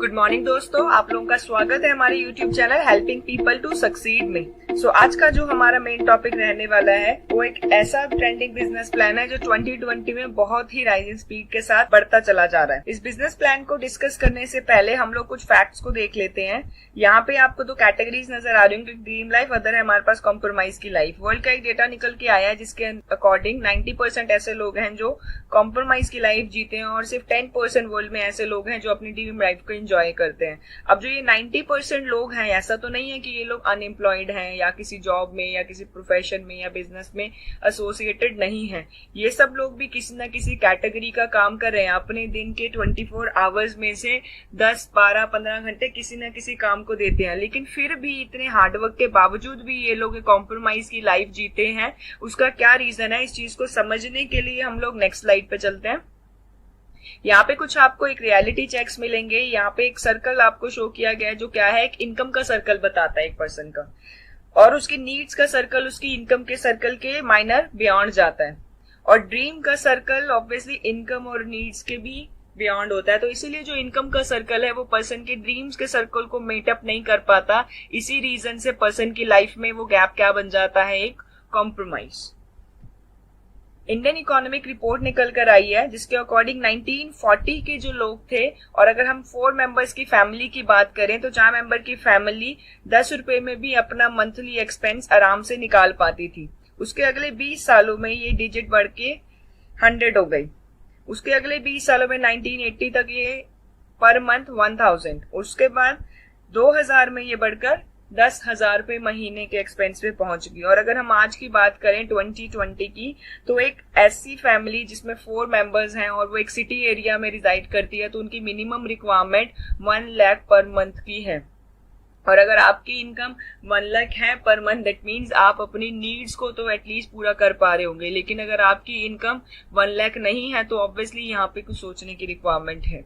Good morning दोस्तों, आप लोगों का स्वागत है हमारे YouTube channel helping people to succeed में। आज का जो हमारा मेन टॉपिक रहने वाला है वो एक ऐसा ट्रेंडिंग बिजनेस प्लान है जो 2020 में बहुत ही राइजिंग स्पीड के साथ बढ़ता चला जा रहा है। इस बिजनेस प्लान को डिस्कस करने से पहले हम लोग कुछ फैक्ट्स को देख लेते हैं। यहाँ पे आपको दो कैटेगरीज नजर आ रही होंगी, ड्रीम लाइफ, अदर है हमारे पास कॉम्प्रोमाइज की लाइफ। वर्ल्ड का एक डेटा निकल के आया है जिसके अकॉर्डिंग 90% ऐसे लोग हैं जो कॉम्प्रोमाइज की लाइफ जीते हैं और सिर्फ 10% वर्ल्ड में ऐसे लोग हैं जो अपनी ड्रीम लाइफ को एंजॉय करते हैं। अब जो ये 90% लोग हैं, ऐसा तो नहीं है कि ये लोग अनएम्प्लॉयड हैं या किसी जॉब में या किसी प्रोफेशन में या बिजनेस में एसोसिएटेड नहीं है। ये सब लोग भी किसी ना किसी कैटेगरी का काम कर रहे हैं। अपने दिन के 24 आवर्स में से 10, 12, 15 घंटे किसी ना किसी काम को देते हैं, लेकिन फिर भी इतने हार्डवर्क के बावजूद भी ये लोग कॉम्प्रोमाइज की लाइफ जीते हैं। उसका क्या रीजन है, इस चीज को समझने के लिए हम लोग नेक्स्ट स्लाइड पे चलते हैं। यहाँ पे कुछ आपको एक रियलिटी चेक्स मिलेंगे। यहाँ पे एक सर्कल आपको शो किया गया है जो क्या है, एक इनकम का सर्कल बताता है एक पर्सन का, और उसकी नीड्स का सर्कल उसकी इनकम के सर्कल के माइनर बियॉन्ड जाता है, और ड्रीम का सर्कल ऑब्वियसली इनकम और नीड्स के भी बियॉन्ड होता है। तो इसीलिए जो इनकम का सर्कल है वो पर्सन के ड्रीम्स के सर्कल को मेटअप नहीं कर पाता। इसी रीजन से पर्सन की लाइफ में वो गैप क्या बन जाता है, एक कॉम्प्रोमाइज। इंडियन इकोनॉमिक रिपोर्ट निकल कर आई है जिसके अकॉर्डिंग 1940 के जो लोग थे, और अगर हम 4 मेंबर्स की फैमिली की बात करें तो 4 मेंबर की फैमिली 10 रुपए में भी अपना मंथली एक्सपेंस आराम से निकाल पाती थी। उसके अगले 20 सालों में ये डिजिट बढ़ के 100 हो गई। उसके अगले 20 सालों में 1980 तक ये पर मंथ 1000, उसके बाद 2000 में ये बढ़कर 10,000 रुपए महीने के एक्सपेंस पे पहुंच गई। और अगर हम आज की बात करें 2020 की, तो एक ऐसी फैमिली जिसमें 4 मेंबर्स हैं और वो एक सिटी एरिया में रिजाइड करती है तो उनकी minimum requirement 1 lakh per month की है। और अगर आपकी इनकम 1 लाख है पर मंथ, दैट मीन्स आप अपनी नीड्स को तो एटलीस्ट पूरा कर पा रहे होंगे। लेकिन अगर आपकी इनकम 1 लाख नहीं है तो ऑब्वियसली यहाँ पे कुछ सोचने की रिक्वायरमेंट है।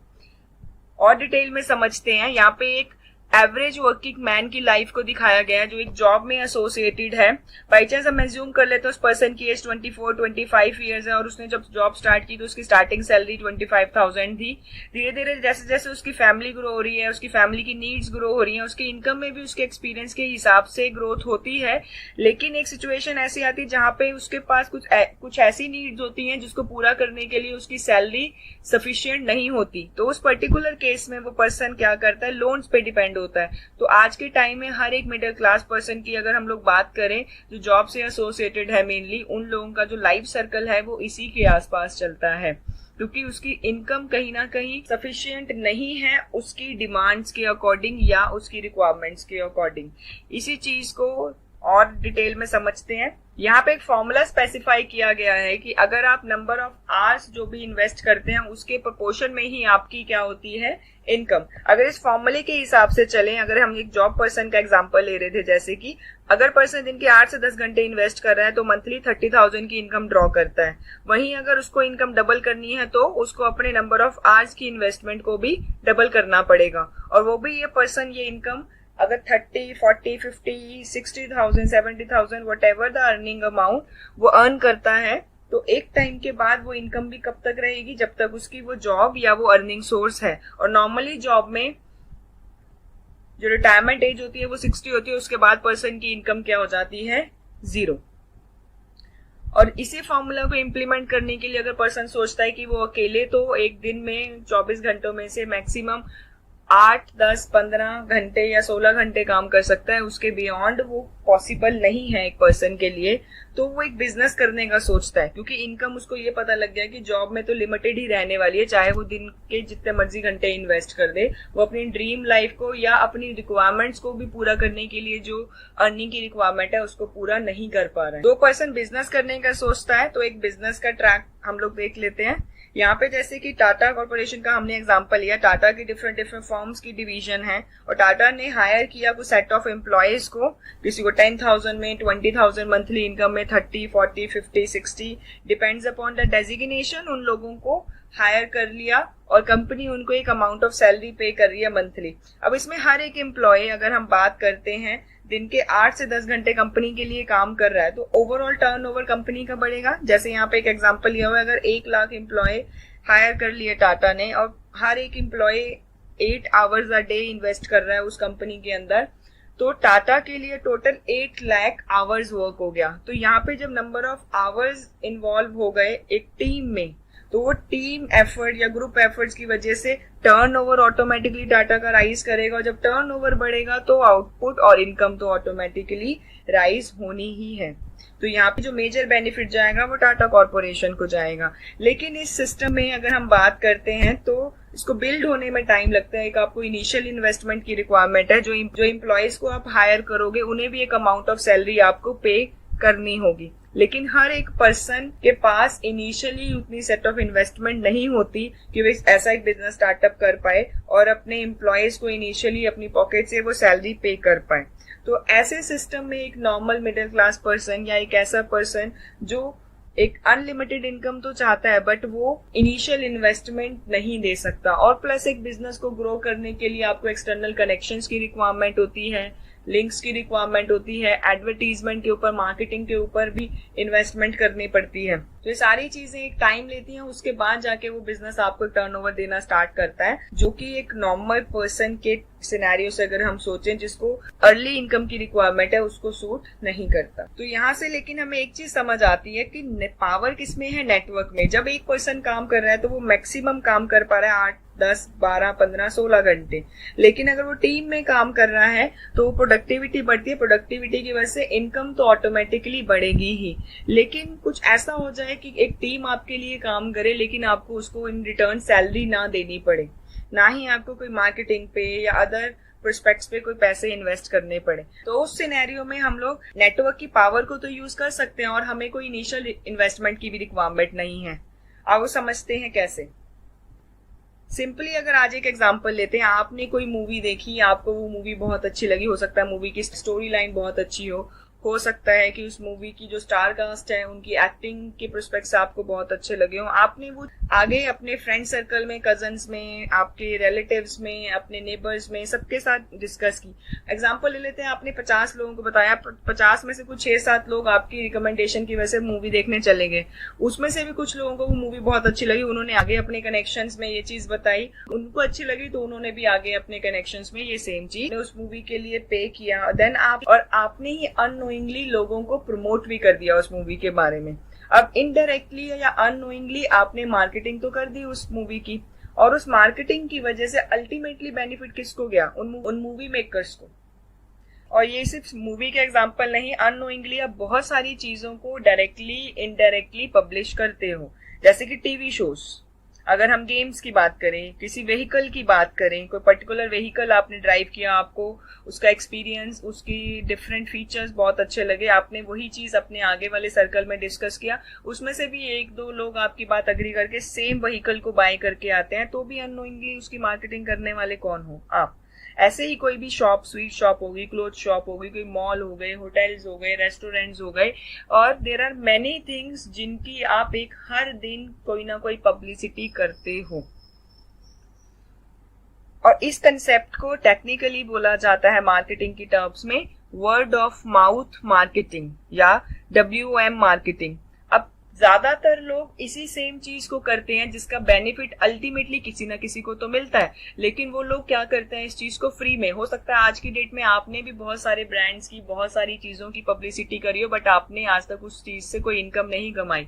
और डिटेल में समझते हैं। यहाँ पे एक एवरेज वर्किंग मैन की लाइफ को दिखाया गया है जो एक जॉब में एसोसिएटेड है। बाई चांस हम एज्यूम कर लेते हैं उस पर्सन की एज 24-25 ईयर्स है और उसने जब जॉब स्टार्ट की तो उसकी स्टार्टिंग सैलरी 25,000 थी। धीरे धीरे जैसे जैसे उसकी फैमिली ग्रो हो रही है, उसकी फैमिली की नीड्स ग्रो हो रही है, उसकी इनकम में भी उसके एक्सपीरियंस के हिसाब से ग्रोथ होती है। लेकिन एक सिचुएशन ऐसी आती है जहां पे उसके पास कुछ ऐसी नीड्स होती हैं जिसको पूरा करने के लिए उसकी सैलरी सफिशिएंट नहीं होती। तो उस पर्टिकुलर केस में वो पर्सन क्या करता है, लोन्स पे डिपेंड होता है। तो आज के टाइम में हर एक मिडिल क्लास पर्सन की अगर हम लोग बात करें जो जॉब से एसोसिएटेड है, मेनली उन लोगों का जो लाइफ सर्कल है वो इसी के आसपास चलता है, क्योंकि उसकी इनकम कहीं ना कहीं सफिशिएंट नहीं है उसकी डिमांड्स के अकॉर्डिंग या उसकी रिक्वायरमेंट्स के अकॉर्डिंग। इसी चीज को और डिटेल में समझते हैं। यहाँ पे एक फॉर्मूला स्पेसिफाई किया गया है कि अगर आप नंबर ऑफ आवर्स जो भी इन्वेस्ट करते हैं उसके प्रोपोर्शन में ही आपकी क्या होती है, इनकम। अगर इस फॉर्मूले के हिसाब से चलें, अगर हम एक जॉब पर्सन का एग्जांपल ले रहे थे, जैसे कि अगर पर्सन दिन के 8 से 10 घंटे इन्वेस्ट कर रहा है तो मंथली 30,000 की इनकम ड्रॉ करता है। वहीं अगर उसको इनकम डबल करनी है तो उसको अपने नंबर ऑफ आवर्स की इन्वेस्टमेंट को भी डबल करना पड़ेगा। और वो भी ये पर्सन ये इनकम अगर 30, 40, 50, 60,000, 70,000 what ever the earning amount वो अर्न करता है, तो एक टाइम के बाद वो इनकम भी कब तक रहेगी, जब तक उसकी वो जॉब या वो अर्निंग सोर्स है। और नॉर्मली जॉब में जो रिटायरमेंट एज होती है वो 60 होती है, उसके बाद पर्सन की इनकम क्या हो जाती है, 0। और इसी फॉर्मूला को इम्प्लीमेंट करने के लिए अगर पर्सन सोचता है कि वो अकेले तो एक दिन में 24 घंटों में से मैक्सिमम 8, 10, 15 घंटे या 16 घंटे काम कर सकता है, उसके बियॉन्ड वो पॉसिबल नहीं है एक पर्सन के लिए, तो वो एक बिजनेस करने का सोचता है। क्योंकि इनकम उसको ये पता लग गया कि जॉब में तो लिमिटेड ही रहने वाली है, चाहे वो दिन के जितने मर्जी घंटे इन्वेस्ट कर दे, वो अपनी ड्रीम लाइफ को या अपनी रिक्वायरमेंट्स को भी पूरा करने के लिए जो अर्निंग की रिक्वायरमेंट है उसको पूरा नहीं कर पा रहा है। दो पर्सन बिजनेस करने का सोचता है तो एक बिजनेस का ट्रैक हम लोग देख लेते हैं। यहाँ पे जैसे कि टाटा कॉर्पोरेशन का हमने एग्जांपल लिया। टाटा की डिफरेंट फॉर्म्स की डिवीजन है और टाटा ने हायर किया कुछ सेट ऑफ एम्प्लॉयज को, किसी को 10,000 में, 20,000 मंथली इनकम में, 30, 40, 50, 60 डिपेंड्स अपॉन द डेजिग्नेशन। उन लोगों को हायर कर लिया और कंपनी उनको एक अमाउंट ऑफ सैलरी पे कर रही है मंथली। अब इसमें हर एक एम्प्लॉय अगर हम बात करते हैं दिन के 8 से 10 घंटे कंपनी के लिए काम कर रहा है तो ओवरऑल टर्नओवर कंपनी का बढ़ेगा। जैसे यहाँ पे एक एग्जांपल लिया हुआ है, अगर 1 लाख एम्प्लॉय हायर कर लिए टाटा ने और हर एक employ 8 hours a day invest कर रहा है उस कंपनी के अंदर, तो टाटा के लिए टोटल 8 लाख आवर्स वर्क हो गया। तो यहाँ पे जब नंबर ऑफ आवर्स इन्वॉल्व हो गए एक टीम में, तो वो टीम एफर्ट या ग्रुप एफर्ट्स की वजह से टर्नओवर ऑटोमेटिकली टाटा का राइज करेगा, और जब टर्नओवर बढ़ेगा तो आउटपुट और इनकम तो ऑटोमेटिकली राइज होनी ही है। तो यहाँ पे जो मेजर बेनिफिट जाएगा वो टाटा कॉर्पोरेशन को जाएगा। लेकिन इस सिस्टम में अगर हम बात करते हैं तो इसको बिल्ड होने में टाइम लगता है। एक आपको इनिशियल इन्वेस्टमेंट की रिक्वायरमेंट है, जो एम्प्लॉयज को आप हायर करोगे उन्हें भी एक अमाउंट ऑफ सैलरी आपको पे करनी होगी। लेकिन हर एक पर्सन के पास इनिशियली उतनी सेट ऑफ इन्वेस्टमेंट नहीं होती कि वे ऐसा एक बिजनेस स्टार्टअप कर पाए और अपने एम्प्लॉयज को इनिशियली अपनी पॉकेट से वो सैलरी पे कर पाए। तो ऐसे सिस्टम में एक नॉर्मल मिडिल क्लास पर्सन या एक ऐसा पर्सन जो एक अनलिमिटेड इनकम तो चाहता है बट वो इनिशियल इन्वेस्टमेंट नहीं दे सकता, और प्लस एक बिजनेस को ग्रो करने के लिए आपको एक्सटर्नल कनेक्शंस की रिक्वायरमेंट होती है, लिंक्स की रिक्वायरमेंट होती है, एडवर्टीजमेंट के ऊपर, मार्केटिंग के ऊपर भी इन्वेस्टमेंट करनी पड़ती है। तो ये सारी चीजें एक टाइम लेती हैं, उसके बाद जाके वो बिजनेस आपको टर्नओवर देना स्टार्ट करता है, जो कि एक नॉर्मल पर्सन के सिनेरियो से अगर हम सोचें जिसको अर्ली इनकम की रिक्वायरमेंट है उसको सूट नहीं करता। तो यहाँ से लेकिन हमें एक चीज समझ आती है कि पावर किसमें है, नेटवर्क में। जब एक पर्सन काम कर रहा है तो वो मैक्सिमम काम कर पा रहा है 8, 10, 12, 15, 16 घंटे। लेकिन अगर वो टीम में काम कर रहा है तो प्रोडक्टिविटी बढ़ती है, प्रोडक्टिविटी की वजह से इनकम तो ऑटोमेटिकली बढ़ेगी ही। लेकिन कुछ ऐसा हो जाए कि एक टीम आपके लिए काम करे लेकिन आपको उसको इन रिटर्न सैलरी ना देनी पड़े, ना ही आपको कोई मार्केटिंग पे या अदर प्रोस्पेक्ट्स पे कोई पैसे इन्वेस्ट करने पड़े, तो उस सिनेरियो में हम लोग नेटवर्क की पावर को तो यूज कर सकते हैं और हमें कोई इनिशियल इन्वेस्टमेंट की भी रिक्वायरमेंट नहीं है। आप वो समझते हैं कैसे? सिंपली अगर आज एक एग्जांपल लेते हैं, आपने कोई मूवी देखी, आपको वो मूवी बहुत अच्छी लगी, हो सकता है मूवी की स्टोरी लाइन बहुत अच्छी हो सकता है कि उस मूवी की जो स्टार कास्ट है उनकी एक्टिंग के प्रोस्पेक्ट से आपको बहुत अच्छे लगे हो। आपने वो आगे अपने फ्रेंड सर्कल में, कजन्स में, आपके रिलेटिव्स में, अपने नेबर्स में सबके साथ डिस्कस की। एग्जांपल ले लेते हैं, आपने 50 लोगों को बताया, 50 में से कुछ 6-7 लोग आपकी रिकमेंडेशन की वजह से मूवी देखने चले गए। उसमें से भी कुछ लोगों को वो मूवी बहुत अच्छी लगी, उन्होंने आगे अपने कनेक्शंस में ये चीज बताई, उनको अच्छी लगी तो उन्होंने भी आगे अपने कनेक्शंस में ये सेम चीज उस मूवी के लिए पे किया। देन आपने ही अननोइंगली लोगों को प्रमोट भी कर दिया उस मूवी के बारे में। अब इनडायरेक्टली या अननोइंगली आपने मार्केटिंग तो कर दी उस मूवी की, और उस मार्केटिंग की वजह से अल्टीमेटली बेनिफिट किसको गया? उन मूवी मेकर्स को। और ये सिर्फ मूवी के एग्जांपल नहीं, अननोइंगली आप बहुत सारी चीजों को डायरेक्टली इनडायरेक्टली पब्लिश करते हो, जैसे कि टीवी शोज। अगर हम गेम्स की बात करें, किसी व्हीकल की बात करें, कोई पर्टिकुलर व्हीकल आपने ड्राइव किया, आपको उसका एक्सपीरियंस, उसकी डिफरेंट फीचर्स बहुत अच्छे लगे, आपने वही चीज अपने आगे वाले सर्कल में डिस्कस किया, उसमें से भी 1-2 लोग आपकी बात अग्री करके सेम व्हीकल को बाय करके आते हैं, तो भी अननोइंगली उसकी मार्केटिंग करने वाले कौन हो? आप। ऐसे ही कोई भी शॉप, स्वीट शॉप होगी, क्लोथ शॉप होगी, कोई मॉल हो गए, होटल्स हो गए, रेस्टोरेंट्स हो गए, और देयर आर मेनी थिंग्स जिनकी आप एक हर दिन कोई ना कोई पब्लिसिटी करते हो। और इस कंसेप्ट को टेक्निकली बोला जाता है मार्केटिंग की टर्म्स में वर्ड ऑफ माउथ मार्केटिंग या WOM मार्केटिंग। अब ज्यादातर लोग इसी सेम चीज को करते हैं जिसका बेनिफिट अल्टीमेटली किसी ना किसी को तो मिलता है, लेकिन वो लोग क्या करते हैं, इस चीज को फ्री में। हो सकता है आज की डेट में आपने भी बहुत सारे ब्रांड्स की, बहुत सारी चीजों की पब्लिसिटी करी हो, बट आपने आज तक उस चीज से कोई इनकम नहीं कमाई।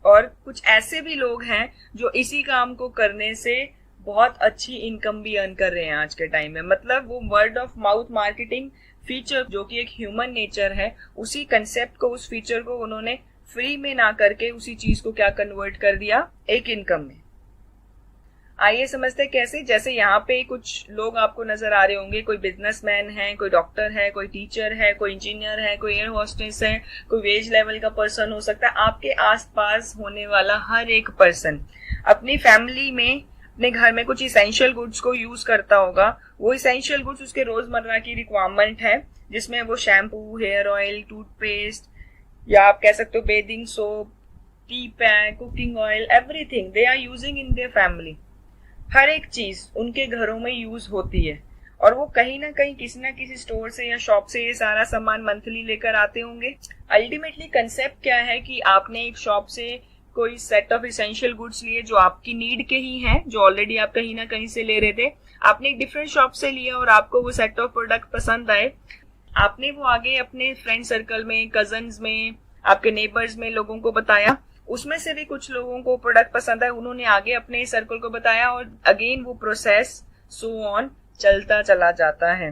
और कुछ ऐसे भी लोग हैं जो इसी काम को करने से बहुत अच्छी इनकम भी अर्न कर रहे हैं आज के टाइम में। मतलब वो word of mouth marketing feature जो कि एक ह्यूमन नेचर है, उसी कंसेप्ट को, उस फीचर को उन्होंने फ्री में ना करके उसी चीज को क्या कन्वर्ट कर दिया, एक इनकम में। आइए समझते हैं कैसे। जैसे यहाँ पे कुछ लोग आपको नजर आ रहे होंगे, कोई बिजनेसमैन है, कोई डॉक्टर है, कोई टीचर है, कोई इंजीनियर है, कोई एयर होस्टेस है, कोई वेज लेवल का पर्सन हो सकता है। आपके आसपास होने वाला हर एक पर्सन अपनी फैमिली में, अपने घर में कुछ इसेंशियल गुड्स को यूज करता होगा। वो इसेंशियल गुड्स उसके रोजमर्रा की रिक्वायरमेंट है, जिसमें वो शैम्पू, हेयर ऑयल, टूथपेस्ट, या आप कह सकते हो bathing soap, tea pack, cooking oil, everything they are using in their family. हर एक चीज उनके घरों में यूज होती है, और वो कहीं ना कहीं किसी ना किसी स्टोर से या शॉप से ये सारा सामान मंथली लेकर आते होंगे। अल्टीमेटली कंसेप्ट क्या है कि आपने एक शॉप से कोई सेट ऑफ इसेंशियल गुड्स लिए जो आपकी नीड के ही हैं, जो ऑलरेडी आप कहीं ना कहीं से ले रहे थे। आपने एक डिफरेंट शॉप से लिया और आपको वो सेट ऑफ प्रोडक्ट पसंद आए, आपने वो आगे अपने फ्रेंड सर्कल में, कजन्स में, आपके नेबर्स में लोगों को बताया, उसमें से भी कुछ लोगों को प्रोडक्ट पसंद आए, उन्होंने आगे अपने सर्कल को बताया और अगेन वो प्रोसेस सो ऑन चलता चला जाता है।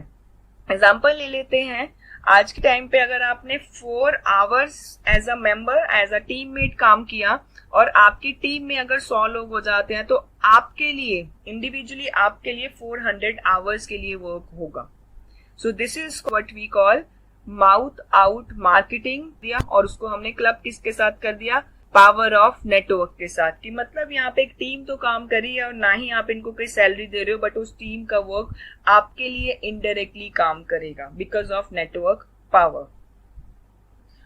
एग्जाम्पल ले लेते हैं, आज के टाइम पे अगर आपने 4 hours as a member, as a teammate काम किया और आपकी टीम में अगर 100 लोग हो जाते हैं तो आपके लिए इंडिविजुअली आपके लिए 400 आवर्स के लिए वर्क होगा। So this is what we call mouth out marketing दिया, और उसको हमने क्लब किसके साथ कर दिया, पावर ऑफ नेटवर्क के साथ, कि मतलब यहाँ पे एक टीम तो काम करी है और ना ही आप इनको कोई सैलरी दे रहे हो, बट उस टीम का वर्क आपके लिए इनडायरेक्टली काम करेगा बिकॉज ऑफ नेटवर्क पावर।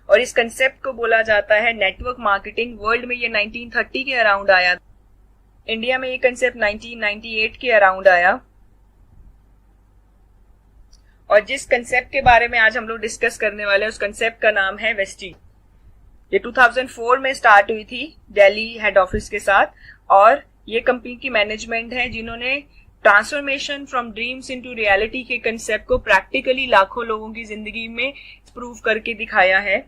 और इस कंसेप्ट को बोला जाता है नेटवर्क मार्केटिंग। वर्ल्ड में ये 1930 के अराउंड आया, इंडिया में ये कंसेप्ट 1998 के अराउंड आया। और जिस कंसेप्ट के बारे में आज हम लोग डिस्कस करने वाले हैं उस कंसेप्ट का नाम है वेस्टीज। ये 2004 में स्टार्ट हुई थी दिल्ली हेड ऑफिस के साथ, और ये कंपनी की मैनेजमेंट है जिन्होंने transformation from dreams into reality के कंसेप्ट को प्रैक्टिकली लाखों लोगों की जिंदगी में प्रूव करके दिखाया है।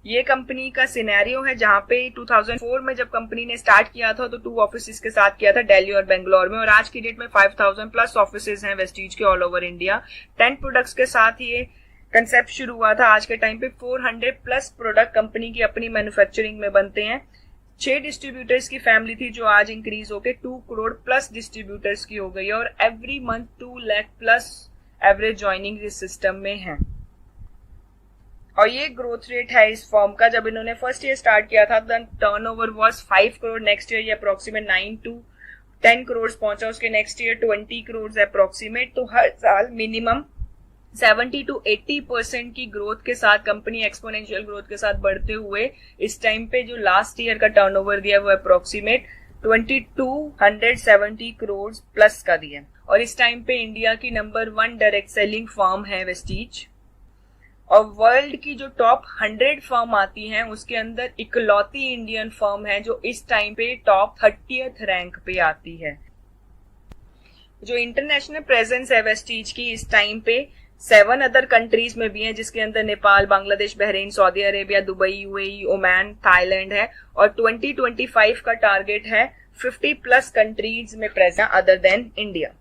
ये कंपनी का सिनेरियो है जहां पे 2004 में जब कंपनी ने स्टार्ट किया था तो 2 ऑफिस के साथ किया था, दिल्ली और बेंगलोर में, और आज की डेट में 5000 प्लस ऑफिस हैं वेस्टीज के ऑल ओवर इंडिया। 10 प्रोडक्ट्स के साथ ये कंसेप्ट शुरू हुआ था। आज के टाइम पे 400 प्लस प्रोडक्ट कंपनी की अपनी मैन्युफैक्चरिंग में बनते हैं। 6 डिस्ट्रीब्यूटर्स की फैमिली थी जो आज इंक्रीज होकर 2 करोड़ प्लस डिस्ट्रीब्यूटर्स की हो गई है, और every month 2 lakh plus average joining इस सिस्टम में है। और ये ग्रोथ रेट है इस फॉर्म का। जब इन्होंने फर्स्ट ईयर स्टार्ट किया था then turnover was 5 crore, next year ये अप्रोक्सीमेट 9 to 10 करोड़ पहुंचा, उसके नेक्स्ट ईयर 20 करोड़ अप्रोक्सीमेट। तो हर साल मिनिमम 70 to 80% की ग्रोथ के साथ कंपनी एक्सपोनेंशियल ग्रोथ के साथ बढ़ते हुए इस टाइम पे जो लास्ट ईयर का टर्नओवर दिया वो अप्रोक्सीमेट 2270 करोड़ प्लस का दिया। और इस टाइम पे इंडिया की नंबर 1 डायरेक्ट सेलिंग फर्म है वेस्टीज। और वर्ल्ड की जो टॉप 100 फर्म आती हैं उसके अंदर इकलौती इंडियन फर्म है जो इस टाइम पे टॉप 30th रैंक पे आती है। जो इंटरनेशनल प्रेजेंस है वेस्टीज की इस टाइम पे 7 अदर कंट्रीज में भी है, जिसके अंदर Nepal, Bangladesh, Bahrain, Saudi Arabia, Dubai, UAE, Oman, Thailand है। और 2025 का टारगेट है 50 प्लस कंट्रीज में प्रेजेंट अदर देन इंडिया।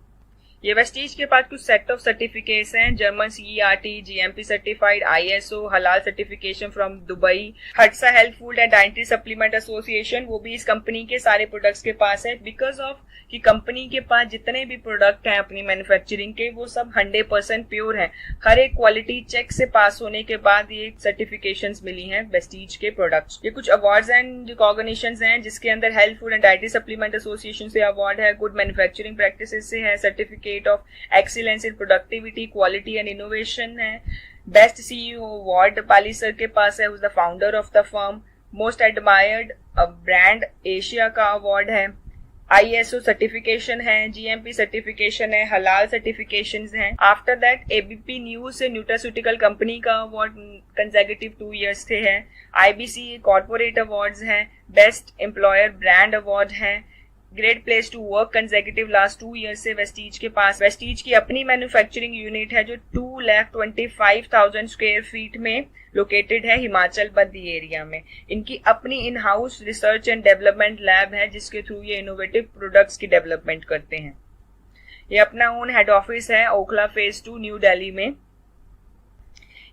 ये वेस्टीज के पास कुछ सेट ऑफ सर्टिफिकेट्स हैं, जर्मन CERT, GMP सर्टिफाइड, ISO, हलाल सर्टिफिकेशन फ्रॉम दुबई, हट्सा health food and dietary supplement association, वो भी इस कंपनी के सारे प्रोडक्ट्स के पास है। बिकॉज ऑफ कि कंपनी के पास जितने भी प्रोडक्ट हैं अपनी मैन्युफैक्चरिंग के वो सब 100% प्योर हैं। हर एक क्वालिटी चेक से पास होने के बाद ये सर्टिफिकेशंस मिली हैं वेस्टीज के प्रोडक्ट्स। ये कुछ अवार्ड्स एंड रिकॉग्निशंस हैं जिसके अंदर health food and dietary supplement association से अवार्ड है, गुड मैन्युफैक्चरिंग प्रैक्टिसेस से है, certificate of excellence in productivity, quality and innovation है, बेस्ट CEO अवार्ड पाली सर के पास है, who is the founder of the firm, most admired brand Asia का award है, ISO certification है, GMP सर्टिफिकेशन है, हलाल सर्टिफिकेशंस हैं। आफ्टर दैट ABP न्यूज से न्यूट्रास्यूटिकल कंपनी का अवार्ड कंसेक्यूटिव 2 years से है, IBC कॉर्पोरेट अवार्ड्स हैं, बेस्ट एम्प्लॉयर ब्रांड अवार्ड है, great place to work consecutive last 2 years से वेस्टीज के पास। वेस्टीज की अपनी मैन्युफैक्चरिंग यूनिट है जो 2,25,000 स्क्वायर फीट में लोकेटेड है हिमाचल बद्दी एरिया में। इनकी अपनी in house research and development lab है जिसके थ्रू ये इनोवेटिव प्रोडक्ट्स की डेवलपमेंट करते हैं। ये अपना ओन हेड ऑफिस है ओखला फेज 2 न्यू दिल्ली में।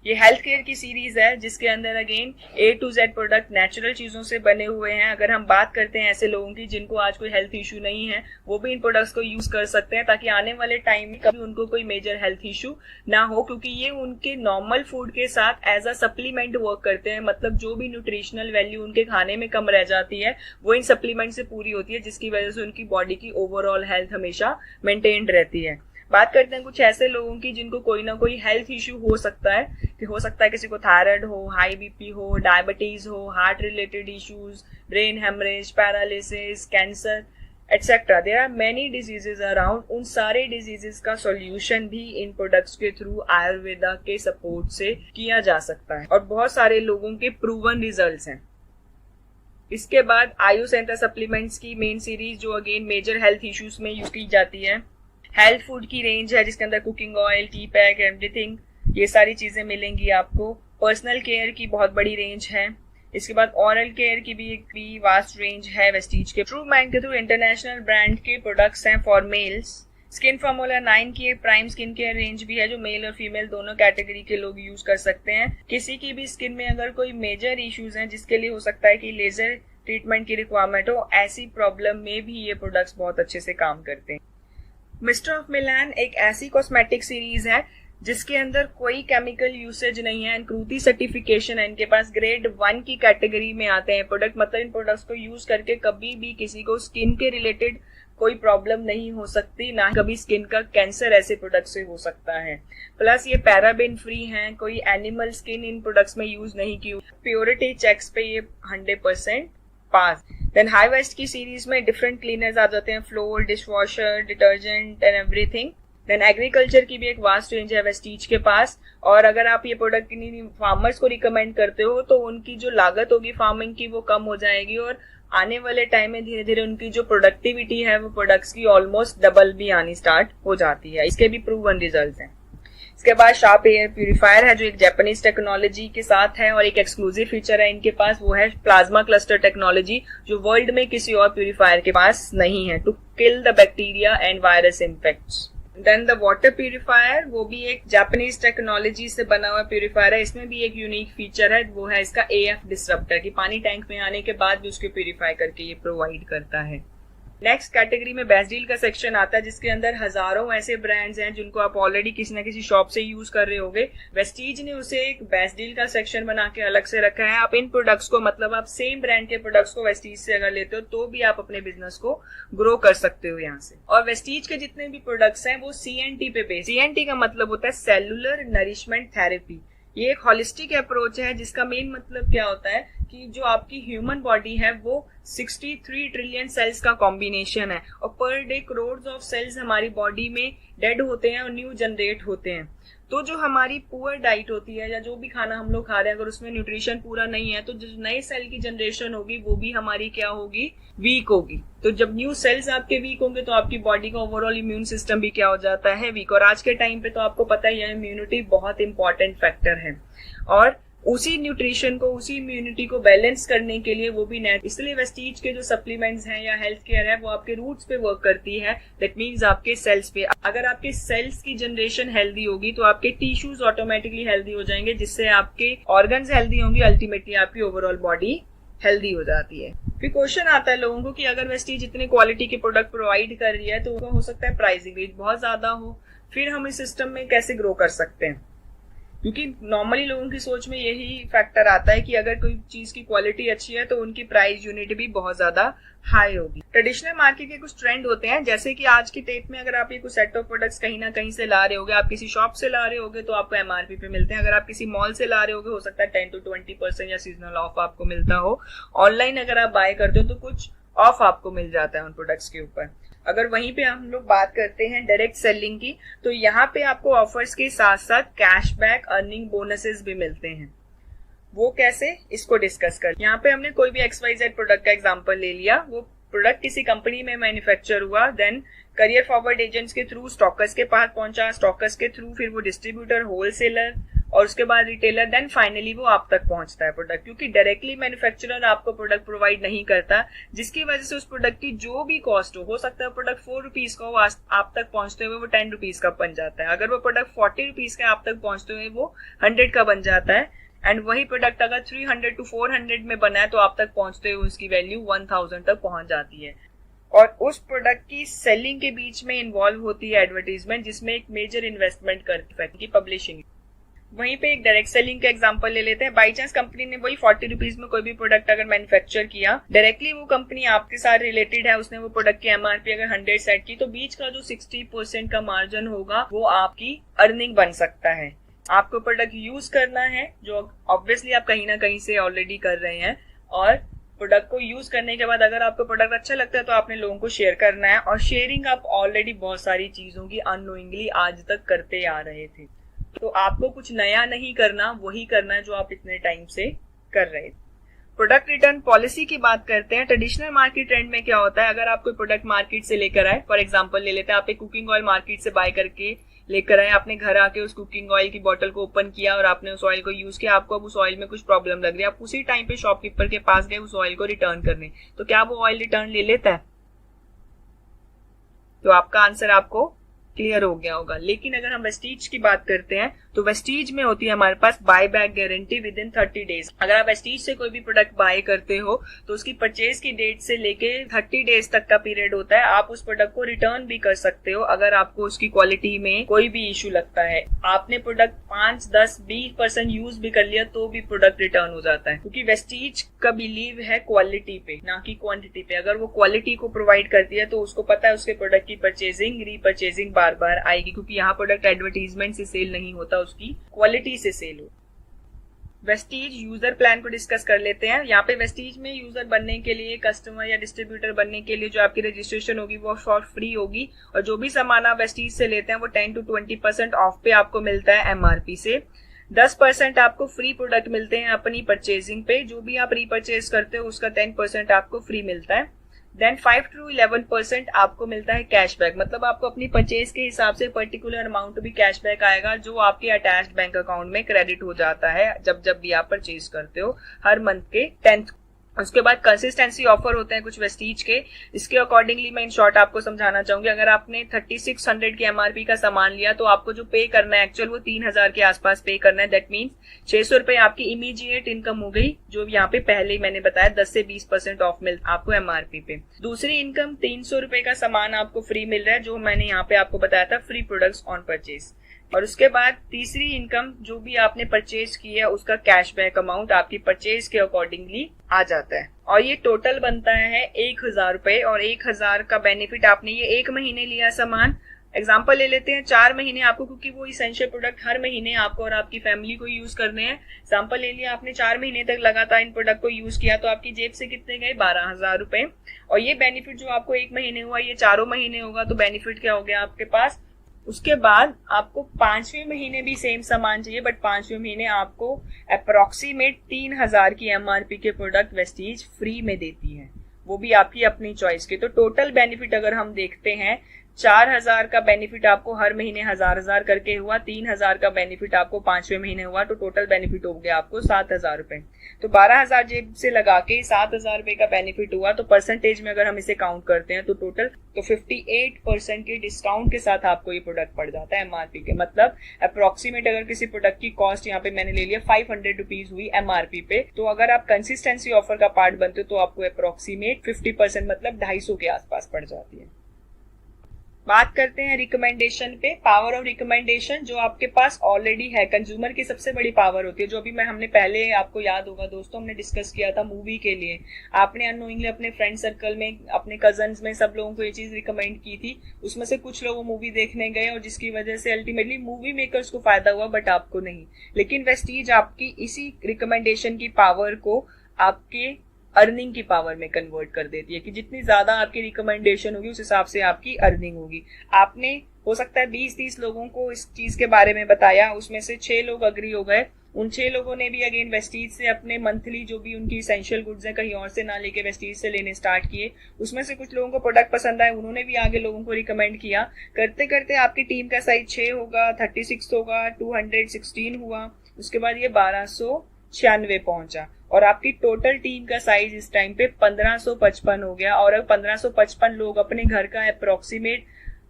ये हेल्थ केयर की सीरीज है जिसके अंदर again A to Z product natural चीजों से बने हुए हैं। अगर हम बात करते हैं ऐसे लोगों की जिनको आज कोई हेल्थ इशू नहीं है, वो भी इन प्रोडक्ट्स को यूज कर सकते हैं ताकि आने वाले टाइम में कभी उनको कोई मेजर हेल्थ इशू ना हो, क्योंकि ये उनके नॉर्मल फूड के साथ एज अ सप्लीमेंट वर्क करते हैं। मतलब जो भी न्यूट्रिशनल वैल्यू उनके खाने में कम रह जाती है वो इन सप्लीमेंट से पूरी होती है, जिसकी वजह से उनकी बॉडी की ओवरऑल हेल्थ हमेशा मेंटेन्ड रहती है। बात करते हैं कुछ ऐसे लोगों की जिनको कोई ना कोई हेल्थ इश्यू हो सकता है, कि हो सकता है किसी को थायराइड हो, हाई BP हो, डायबिटीज हो, heart related issues, brain hemorrhage, paralysis, cancer etcetera. There are many diseases around. उन सारे डिजीजेस का सॉल्यूशन भी इन प्रोडक्ट्स के थ्रू आयुर्वेदा के सपोर्ट से किया जा सकता है और बहुत सारे लोगों के प्रूवन रिजल्ट्स हैं। इसके बाद आयुष एंटर सप्लीमेंट्स की मेन सीरीज जो अगेन मेजर हेल्थ इश्यूज में यूज की जाती है। हेल्थ फूड की रेंज है जिसके अंदर cooking oil, T pack, everything, ये सारी चीजें मिलेंगी आपको। पर्सनल केयर की बहुत बड़ी रेंज है। इसके बाद ऑरल केयर की भी एक वास्ट रेंज है वेस्टीज के। ट्रू माइंड के थ्रू इंटरनेशनल ब्रांड के प्रोडक्ट्स हैं फॉर मेल्स। स्किन फॉर्मूला 9 की एक प्राइम स्किन केयर रेंज भी है जो मेल और फीमेल दोनों कैटेगरी के लोग यूज कर सकते हैं। किसी की भी स्किन में अगर कोई मेजर इश्यूज हैं जिसके लिए हो सकता है कि लेजर ट्रीटमेंट की रिक्वायरमेंट हो, ऐसी प्रॉब्लम में भी ये प्रोडक्ट्स बहुत अच्छे से काम करते हैं। मिस्टर ऑफ मिलान एक ऐसी कॉस्मेटिक सीरीज है जिसके अंदर कोई केमिकल यूसेज नहीं है, कृति सर्टिफिकेशन है। इनके पास ग्रेड 1 की कैटेगरी में आते हैं प्रोडक्ट, मतलब इन प्रोडक्ट्स को यूज करके कभी भी किसी को स्किन के रिलेटेड कोई प्रॉब्लम नहीं हो सकती, ना कभी स्किन का कैंसर ऐसे प्रोडक्ट से हो सकता है। प्लस ये पैराबेन फ्री हैं, कोई एनिमल स्किन इन प्रोडक्ट्स में यूज नहीं की। प्योरिटी चेक्स पे ये 100% पास। देन हाई वेस्ट की सीरीज में डिफरेंट क्लीनर्स आ जाते हैं, floor, dishwasher, detergent and everything. Then agriculture की भी एक वास्ट रेंज है वेस्टीज के पास। और अगर आप ये प्रोडक्ट किन्हीं फार्मर्स को रिकमेंड करते हो तो उनकी जो लागत होगी फार्मिंग की वो कम हो जाएगी और आने वाले टाइम में धीरे धीरे उनकी जो प्रोडक्टिविटी है वो प्रोडक्ट्स की ऑलमोस्ट डबल भी आनी स्टार्ट हो जाती है। इसके भी प्रूवन रिजल्ट हैं। इसके बाद शार्प एयर प्यूरिफायर है जो एक जापानीज टेक्नोलॉजी के साथ है और एक एक्सक्लूसिव फीचर है इनके पास, वो है प्लाज्मा क्लस्टर टेक्नोलॉजी जो वर्ल्ड में किसी और प्यूरिफायर के पास नहीं है, to kill the bacteria and virus infects. Then the water purifier, वो भी एक जापानीज टेक्नोलॉजी से बना हुआ प्यूरिफायर है। इसमें भी एक यूनिक फीचर है, वो है इसका AF डिसरप्टर कि पानी टैंक में आने के बाद भी उसको प्यूरिफाई करके ये प्रोवाइड करता है। नेक्स्ट कैटेगरी में बेस्ट डील का सेक्शन आता है जिसके अंदर हजारों ऐसे ब्रांड्स हैं जिनको आप ऑलरेडी किसी ना किसी शॉप से यूज कर रहे होंगे। वेस्टीज ने उसे एक बेस्ट डील का सेक्शन बना के अलग से रखा है। आप इन प्रोडक्ट्स को, मतलब आप सेम ब्रांड के प्रोडक्ट्स को वेस्टीज से अगर लेते हो तो भी आप अपने बिजनेस को ग्रो कर सकते हो यहाँ से। और वेस्टीज के जितने भी प्रोडक्ट्स हैं वो CNT पे बेस्ड। CNT का मतलब होता है सेलुलर नरिशमेंट थेरेपी। ये एक होलिस्टिक अप्रोच है जिसका मेन मतलब क्या होता है कि जो आपकी ह्यूमन बॉडी है वो 63 ट्रिलियन सेल्स का कॉम्बिनेशन है और per day crore of cells हमारी बॉडी में डेड होते हैं और न्यू जनरेट होते हैं। तो जो हमारी पुअर डाइट होती है या जो भी खाना हम लोग खा रहे हैं अगर उसमें न्यूट्रिशन पूरा नहीं है तो जो नए सेल की जनरेशन होगी वो भी हमारी क्या होगी, वीक होगी। तो जब न्यू सेल्स आपके वीक होंगे तो आपकी बॉडी का ओवरऑल इम्यून सिस्टम भी क्या हो जाता है, वीक। और आज के टाइम पे तो आपको पता ही है इम्यूनिटी बहुत इंपॉर्टेंट फैक्टर है और उसी न्यूट्रिशन को, उसी इम्यूनिटी को बैलेंस करने के लिए वो भी इसलिए वेस्टीज के जो सप्लीमेंट्स हैं या हेल्थ केयर है वो आपके रूट्स पे वर्क करती है। दैट मीन्स आपके सेल्स पे। अगर आपके सेल्स की जनरेशन हेल्दी होगी तो आपके टिश्यूज ऑटोमेटिकली हेल्दी हो जाएंगे जिससे आपके ऑर्गन्स हेल्दी होंगे, अल्टीमेटली आपकी ओवरऑल बॉडी हेल्दी हो जाती है। फिर क्वेश्चन आता है लोगों को कि अगर वेस्टीज इतने क्वालिटी के प्रोडक्ट प्रोवाइड कर रही है तो हो सकता है प्राइसिंग रेट बहुत ज्यादा हो, फिर हम इस सिस्टम में कैसे ग्रो कर सकते हैं? क्योंकि नॉर्मली लोगों की सोच में यही फैक्टर आता है कि अगर कोई चीज की क्वालिटी अच्छी है तो उनकी प्राइस यूनिट भी बहुत ज्यादा हाई होगी। ट्रेडिशनल मार्केट के कुछ ट्रेंड होते हैं, जैसे कि आज की डेट में अगर आप ये कुछ सेट ऑफ प्रोडक्ट्स कहीं ना कहीं से ला रहे होगे, आप किसी शॉप से ला रहे होगे तो आपको MRP पे मिलते हैं। अगर आप किसी मॉल से ला रहे होगे हो सकता है 10 to 20% या सीजनल ऑफ आपको मिलता हो। ऑनलाइन अगर आप बाय करते हो तो कुछ ऑफ आपको मिल जाता है उन प्रोडक्ट्स के ऊपर। अगर वहीं पे हम लोग बात करते हैं डायरेक्ट सेलिंग की तो यहाँ पे आपको ऑफर्स के साथ साथ कैशबैक, अर्निंग बोनसेस भी मिलते हैं। वो कैसे, इसको डिस्कस कर। यहाँ पे हमने कोई भी XYZ प्रोडक्ट का एग्जांपल ले लिया। वो प्रोडक्ट किसी कंपनी में मैन्युफैक्चर हुआ, देन करियर फॉरवर्ड एजेंट्स के थ्रू स्टॉकर्स के पास पहुंचा, स्टॉकर्स के थ्रू फिर वो डिस्ट्रीब्यूटर, होलसेलर और उसके बाद रिटेलर, देन फाइनली वो आप तक पहुंचता है प्रोडक्ट। क्योंकि डायरेक्टली मैन्युफैक्चरर आपको प्रोडक्ट प्रोवाइड नहीं करता, जिसकी वजह से उस प्रोडक्ट की जो भी कॉस्ट हो सकता है प्रोडक्ट 4 रुपीज का हो, आप तक पहुंचते हुए वो 10 रुपीज का बन जाता है। अगर वो प्रोडक्ट 40 रुपीज का आप तक पहुंचते हुए वो 100 का बन जाता है। एंड वही प्रोडक्ट अगर 300 to 400 में बना है तो आप तक पहुंचते हुए उसकी वैल्यू 1000 तक पहुंच जाती है। और उस प्रोडक्ट की सेलिंग के बीच में इन्वॉल्व होती है एडवर्टीजमेंट, जिसमें एक मेजर इन्वेस्टमेंट करती है पब्लिशिंग। वहीं पे एक डायरेक्ट सेलिंग का एग्जांपल ले लेते हैं। बाई चांस कंपनी ने वही 40 रुपीज में कोई भी प्रोडक्ट अगर मैन्युफैक्चर किया, डायरेक्टली वो कंपनी आपके साथ रिलेटेड है, उसने वो प्रोडक्ट की MRP अगर 100 सेट की तो बीच का जो 60% का मार्जिन होगा वो आपकी अर्निंग बन सकता है। आपको प्रोडक्ट यूज करना है जो ऑब्वियसली आप कहीं ना कहीं से ऑलरेडी कर रहे हैं, और प्रोडक्ट को यूज करने के बाद अगर आपको प्रोडक्ट अच्छा लगता है तो आपने लोगों को शेयर करना है। और शेयरिंग आप ऑलरेडी बहुत सारी चीजों की अननोइंगली आज तक करते आ रहे थे, तो आपको कुछ नया नहीं करना, वही करना है जो आप इतने टाइम से कर रहे थे। प्रोडक्ट रिटर्न पॉलिसी की बात करते हैं। ट्रेडिशनल मार्केट ट्रेंड में क्या होता है, अगर आप कोई प्रोडक्ट मार्केट से लेकर आए, फॉर एग्जांपल ले लेते हैं, आप एक कुकिंग ऑयल मार्केट से बाय करके लेकर आए, आपने घर आके उस कुकिंग ऑयल की बोतल को ओपन किया और आपने उस ऑयल को यूज किया, आपको अब उस ऑयल में कुछ प्रॉब्लम लग रही है, आप उसी टाइम पे शॉपकीपर के पास गए उस ऑयल को रिटर्न करने, तो क्या वो ऑयल रिटर्न ले लेता है? तो आपका आंसर आपको क्लियर हो गया होगा। लेकिन अगर हम वेस्टीज की बात करते हैं तो वेस्टीज में होती है हमारे पास buy back guarantee within 30 days. अगर आप वेस्टीज से कोई भी प्रोडक्ट बाय करते हो तो उसकी परचेज की डेट से लेके 30 डेज तक का पीरियड होता है। आप उस प्रोडक्ट को रिटर्न भी कर सकते हो अगर आपको उसकी क्वालिटी में कोई भी इश्यू लगता है। आपने प्रोडक्ट 5, 10, 20% यूज भी कर लिया तो भी प्रोडक्ट रिटर्न हो जाता है, क्योंकि वेस्टीज का बिलीव है क्वालिटी पे ना कि क्वांटिटी पे। अगर वो क्वालिटी को प्रोवाइड करती है तो उसको पता है उसके प्रोडक्ट की परचेजिंग रीपरचेजिंग बार बार आएगी, क्योंकि यहाँ प्रोडक्ट एडवर्टीजमेंट से सेल नहीं होता, उसकी क्वालिटी से सेल हो। वेस्टीज यूजर प्लान को डिस्कस कर लेते हैं। यहाँ पे वेस्टीज में यूजर बनने के लिए, कस्टमर या डिस्ट्रीब्यूटर बनने के लिए जो आपकी रजिस्ट्रेशन होगी वो फॉर फ्री होगी, और जो भी सामान आप वेस्टीज से लेते हैं वो 10 to 20% ऑफ पे आपको मिलता है एमआरपी से। 10% आपको फ्री प्रोडक्ट मिलते हैं अपनी परचेजिंग पे, जो भी आप रीपरचेज करते हो उसका 10% आपको फ्री मिलता है। देन 5 to 11% आपको मिलता है कैशबैक, मतलब आपको अपनी परचेज के हिसाब से पर्टिकुलर अमाउंट भी कैशबैक आएगा जो आपके अटैच्ड बैंक अकाउंट में क्रेडिट हो जाता है जब भी आप परचेज करते हो हर मंथ के 10th। उसके बाद कंसिस्टेंसी ऑफर होते हैं कुछ वेस्टीज के, इसके अकॉर्डिंगली मैं इन शॉर्ट आपको समझाना चाहूंगी। अगर आपने 3600 की एमआरपी का सामान लिया तो आपको जो पे करना है एक्चुअल वो 3000 के आसपास पे करना है। दैट मीन्स 600 रुपए आपकी इमीडिएट इनकम हो गई, जो यहाँ पे पहले ही मैंने बताया 10 से 20% ऑफ मिलता आपको एमआरपी पे। दूसरी इनकम 300 रुपए का सामान आपको फ्री मिल रहा है, जो मैंने यहाँ पे आपको बताया था फ्री प्रोडक्ट्स ऑन परचेज। और उसके बाद तीसरी इनकम जो भी आपने परचेज की है उसका कैशबैक अमाउंट आपकी परचेज के अकॉर्डिंगली आ जाता है, और ये टोटल बनता है 1000 रुपए। और 1000 का बेनिफिट आपने ये 1 महीने लिया सामान, एग्जाम्पल ले लेते हैं 4 महीने आपको, क्योंकि वो इसेंशियल प्रोडक्ट हर महीने आपको और आपकी फैमिली को यूज करने हैं। एग्जाम्पल ले लिया आपने 4 महीने तक लगातार इन प्रोडक्ट को यूज किया तो आपकी जेब से कितने गए 12000 रुपए। और ये बेनिफिट जो आपको 1 महीने हुआ ये 4 महीने होगा, तो बेनिफिट क्या हो गया आपके पास। उसके बाद आपको 5वें महीने भी सेम सामान चाहिए, बट 5वें महीने आपको अप्रोक्सीमेट 3000 की एमआरपी के प्रोडक्ट वेस्टीज फ्री में देती है, वो भी आपकी अपनी चॉइस के। तो टोटल बेनिफिट अगर हम देखते हैं 4000 का बेनिफिट आपको हर महीने 1000 करके हुआ, 3000 का बेनिफिट आपको 5वें महीने हुआ, तो टोटल बेनिफिट हो गया आपको 7000 रुपए। तो 12000 जेब से लगा के 7000 रुपए का बेनिफिट हुआ, तो परसेंटेज में अगर हम इसे काउंट करते हैं तो टोटल 58% के डिस्काउंट के साथ आपको ये प्रोडक्ट पड़ जाता है एमआरपी के। मतलब अप्रोक्सीमेट अगर किसी प्रोडक्ट की कॉस्ट यहाँ पे मैंने ले लिया 500 रुपीज हुई एमआरपी पे, तो अगर आप कंसिस्टेंसी ऑफर का पार्ट बनते हो तो आपको अप्रोक्सीमेट 50% मतलब 250 के आसपास पड़ जाती है। बात करते हैं रिकमेंडेशन पे। पावर ऑफ रिकमेंडेशन जो आपके पास ऑलरेडी है, कंज्यूमर की सबसे बड़ी पावर होती है, जो अभी हमने पहले आपको याद होगा दोस्तों हमने डिस्कस किया था मूवी के लिए। आपने अननोइंगली अपने फ्रेंड सर्कल में, अपने कजन्स में सब लोगों को ये चीज रिकमेंड की थी, उसमें से कुछ लोग मूवी देखने गए और जिसकी वजह से अल्टीमेटली मूवी मेकर्स को फायदा हुआ बट आपको नहीं। लेकिन वेस्टीज आपकी इसी रिकमेंडेशन की पावर को आपके अर्निंग की पावर में कन्वर्ट कर देती है, कि जितनी ज्यादा आपकी रिकमेंडेशन होगी उस हिसाब से आपकी अर्निंग होगी। आपने हो सकता है 20-30 लोगों को इस चीज के बारे में बताया, उसमें से 6 लोग अग्री हो गए, उन 6 लोगों ने भी अगेन वेस्टीज से अपने मंथली जो भी उनकी एसेंशियल गुड्स है कहीं और से ना लेके वेस्टीज से लेने स्टार्ट किए। उसमें से कुछ लोगों को प्रोडक्ट पसंद आए, उन्होंने भी आगे लोगों को रिकमेंड किया। करते करते आपकी टीम का साइज 6 होगा, 36 होगा, 216 हुआ, उसके बाद ये 1296 पहुंचा, और आपकी टोटल टीम का साइज इस टाइम पे 1555 हो गया। और 1555 लोग अपने घर का अप्रोक्सीमेट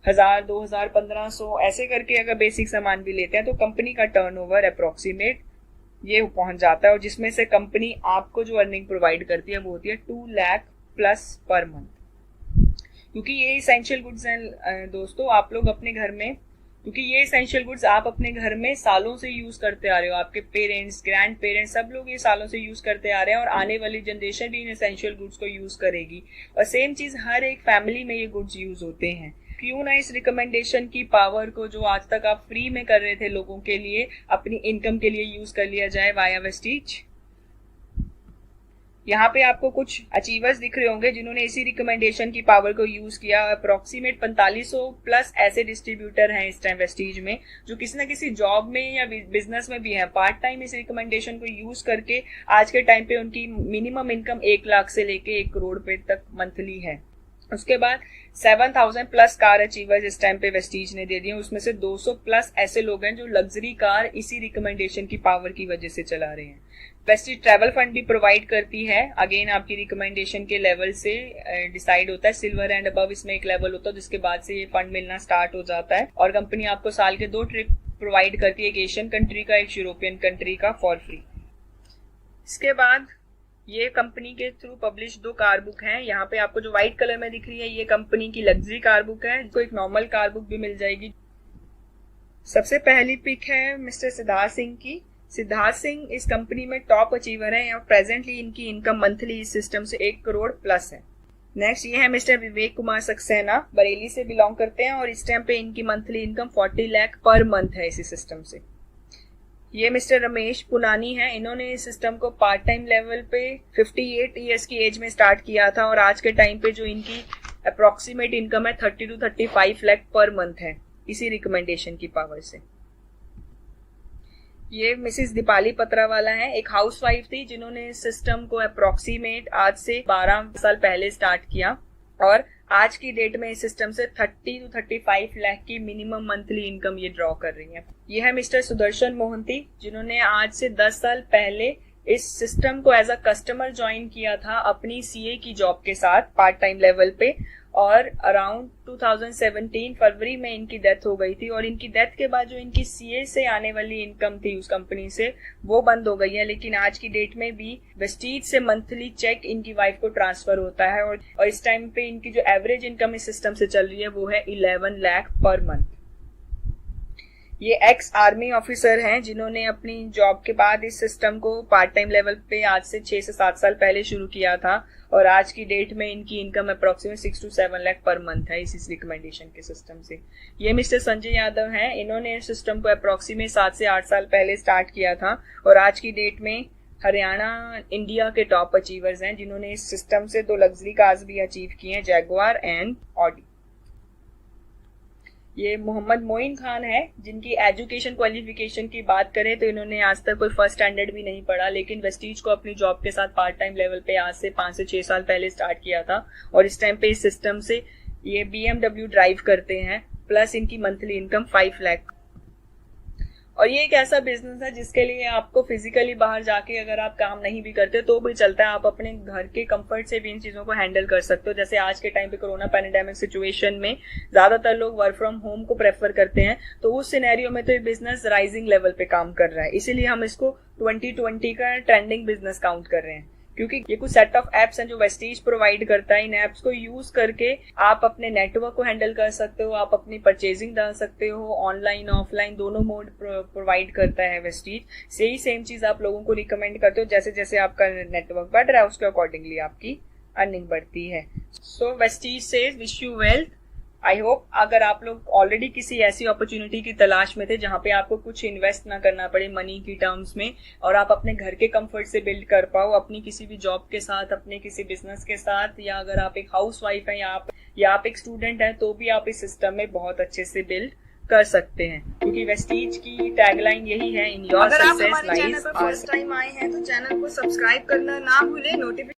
1000, 2000, 1500 ऐसे करके अगर बेसिक सामान भी लेते हैं तो कंपनी का टर्नओवर अप्रोक्सीमेट ये पहुंच जाता है, और जिसमें से कंपनी आपको जो अर्निंग प्रोवाइड करती है वो होती है 2 लाख प्लस पर मंथ। क्योंकि ये इसेंशियल गुड्स हैं दोस्तों, आप लोग अपने घर में, क्योंकि ये एसेंशियल गुड्स आप अपने घर में सालों से यूज करते आ रहे हो, आपके पेरेंट्स, ग्रैंड पेरेंट्स सब लोग ये सालों से यूज करते आ रहे हैं, और आने वाली जनरेशन भी इन एसेंशियल गुड्स को यूज करेगी। और सेम चीज हर एक फैमिली में ये गुड्स यूज होते हैं। क्यों ना इस रिकमेंडेशन की पावर को जो आज तक आप फ्री में कर रहे थे लोगों के लिए, अपनी इनकम के लिए यूज कर लिया जाए वाया वेस्टीज। यहाँ पे आपको कुछ अचीवर्स दिख रहे होंगे जिन्होंने इसी रिकमेंडेशन की पावर को यूज किया। अप्रोक्सीमेट 4500 प्लस ऐसे डिस्ट्रीब्यूटर हैं इस टाइम वेस्टीज में जो किसी ना किसी जॉब में या बिजनेस में भी हैं। पार्ट टाइम इस रिकमेंडेशन को यूज करके आज के टाइम पे उनकी मिनिमम इनकम 1 लाख से लेके 1 करोड़ रुपए तक मंथली है। उसके बाद 7000 प्लस कार अचीवर्स इस टाइम पे वेस्टीज ने दे दिए। उसमें से 200 प्लस ऐसे लोग हैं जो लग्जरी कार इसी रिकमेंडेशन की पावर की वजह से चला रहे हैं। वेस्टीज ट्रैवल फंड भी प्रोवाइड करती है। अगेन आपकी रिकमेंडेशन के लेवल से डिसाइड होता है। सिल्वर एंड अबव इसमें एक लेवल होता है जिसके बाद से ये फंड मिलना स्टार्ट हो जाता है। और कंपनी आपको साल के 2 ट्रिप प्रोवाइड करती है, एक एशियन कंट्री का, एक यूरोपियन कंट्री का, फॉर फ्री। इसके बाद ये कंपनी के थ्रू पब्लिश 2 कार बुक हैं। यहाँ पे आपको जो व्हाइट कलर में दिख रही है ये कंपनी की लग्जरी कार बुक है, जिसको एक नॉर्मल कार बुक भी मिल जाएगी। सबसे पहली पिक है मिस्टर सिद्धार्थ सिंह की। सिद्धार्थ सिंह इस कंपनी में टॉप अचीवर है। प्रेजेंटली इनकी इनकम मंथली इस सिस्टम से 1 करोड़ प्लस है। नेक्स्ट ये है मिस्टर विवेक कुमार सक्सेना, बरेली से बिलोंग करते हैं और इस टाइम पे इनकी monthly income 40 lakh per month है इसी सिस्टम से। ये मिस्टर रमेश पुनानी है। इन्होंने इस सिस्टम को पार्ट टाइम लेवल पे 58 ईयर्स की एज में स्टार्ट किया था और आज के टाइम पे जो इनकी अप्रोक्सीमेट इनकम है 30 to 35 लाख पर मंथ है इसी रिकमेंडेशन की पावर से। ये मिसिस दीपाली पत्रावाला है, एक हाउसवाइफ थी जिन्होंने इस सिस्टम को अप्रोक्सीमेट आज से 12 साल पहले स्टार्ट किया और आज की डेट में इस सिस्टम से 30 to 35 लाख की मिनिमम मंथली इनकम ये ड्रॉ कर रही है। ये है मिस्टर सुदर्शन मोहंती, जिन्होंने आज से 10 साल पहले इस सिस्टम को एज अ कस्टमर ज्वाइन किया था अपनी सीए की जॉब के साथ पार्ट टाइम लेवल पे और अराउंड 2017 फरवरी में इनकी डेथ हो गई थी और इनकी डेथ के बाद जो इनकी सीए से आने वाली इनकम थी उस कंपनी से वो बंद हो गई है। लेकिन आज की डेट में भी वेस्टीज से मंथली चेक इनकी वाइफ को ट्रांसफर होता है और इस टाइम पे इनकी जो एवरेज इनकम इस सिस्टम से चल रही है वो है 11 लाख पर मंथ। ये एक्स आर्मी ऑफिसर हैं जिन्होंने अपनी जॉब के बाद इस सिस्टम को पार्ट टाइम लेवल पे आज से 6 से 7 साल पहले शुरू किया था और आज की डेट में इनकी income approximate 6 to 7 lakh per month है इस रिकमेंडेशन के सिस्टम से। ये मिस्टर संजय यादव हैं, इन्होंने इस सिस्टम को अप्रोक्सीमेट 7 से 8 साल पहले स्टार्ट किया था और आज की डेट में हरियाणा इंडिया के टॉप अचीवर्स हैं जिन्होंने इस सिस्टम से 2 लग्जरी कार्स भी अचीव किए हैं, जैगुआर एंड ऑडी। ये मोहम्मद मोइन खान है, जिनकी एजुकेशन क्वालिफिकेशन की बात करें तो इन्होंने आज तक कोई फर्स्ट स्टैंडर्ड भी नहीं पढ़ा, लेकिन वेस्टीज को अपनी जॉब के साथ पार्ट टाइम लेवल पे आज से 5 से 6 साल पहले स्टार्ट किया था और इस टाइम पे इस सिस्टम से ये BMW ड्राइव करते हैं, प्लस इनकी मंथली इनकम 5 लाख। और ये एक ऐसा बिजनेस है जिसके लिए आपको फिजिकली बाहर जाके अगर आप काम नहीं भी करते तो भी चलता है, आप अपने घर के कंफर्ट से भी इन चीजों को हैंडल कर सकते हो। जैसे आज के टाइम पे कोरोना पैंडेमिक सिचुएशन में ज्यादातर लोग वर्क फ्रॉम होम को प्रेफर करते हैं, तो उस सिनेरियो में तो ये बिजनेस राइजिंग लेवल पे काम कर रहा है, इसीलिए हम इसको 2020 का ट्रेंडिंग बिजनेस काउंट कर रहे हैं। क्योंकि ये कुछ सेट ऑफ एप्स हैं जो वेस्टीज प्रोवाइड करता है। इन एप्स को यूज करके आप अपने नेटवर्क को हैंडल कर सकते हो, आप अपनी परचेजिंग डाल सकते हो, ऑनलाइन ऑफलाइन दोनों मोड प्रोवाइड करता है वेस्टीज। सेम चीज आप लोगों को रिकमेंड करते हो, जैसे जैसे आपका नेटवर्क बढ़ रहा है उसके अकॉर्डिंगली आपकी अर्निंग बढ़ती है। So Vestige says wish you wealth. I hope अगर आप लोग ऑलरेडी किसी ऐसी अपॉर्चुनिटी की तलाश में थे जहां पे आपको कुछ इन्वेस्ट ना करना पड़े मनी की टर्म्स में और आप अपने घर के कंफर्ट से बिल्ड कर पाओ अपनी किसी भी जॉब के साथ, अपने किसी बिजनेस के साथ, या अगर आप एक हाउसवाइफ हैं या आप एक स्टूडेंट हैं तो भी आप इस सिस्टम में बहुत अच्छे से बिल्ड कर सकते हैं, क्योंकि वेस्टीज की टैगलाइन यही है, इन योर सक्सेस लाइज। अगर आप हमारे चैनल पर फर्स्ट टाइम आए हैं तो चैनल को सब्सक्राइब करना ना भूलें, नोटिफिकेशन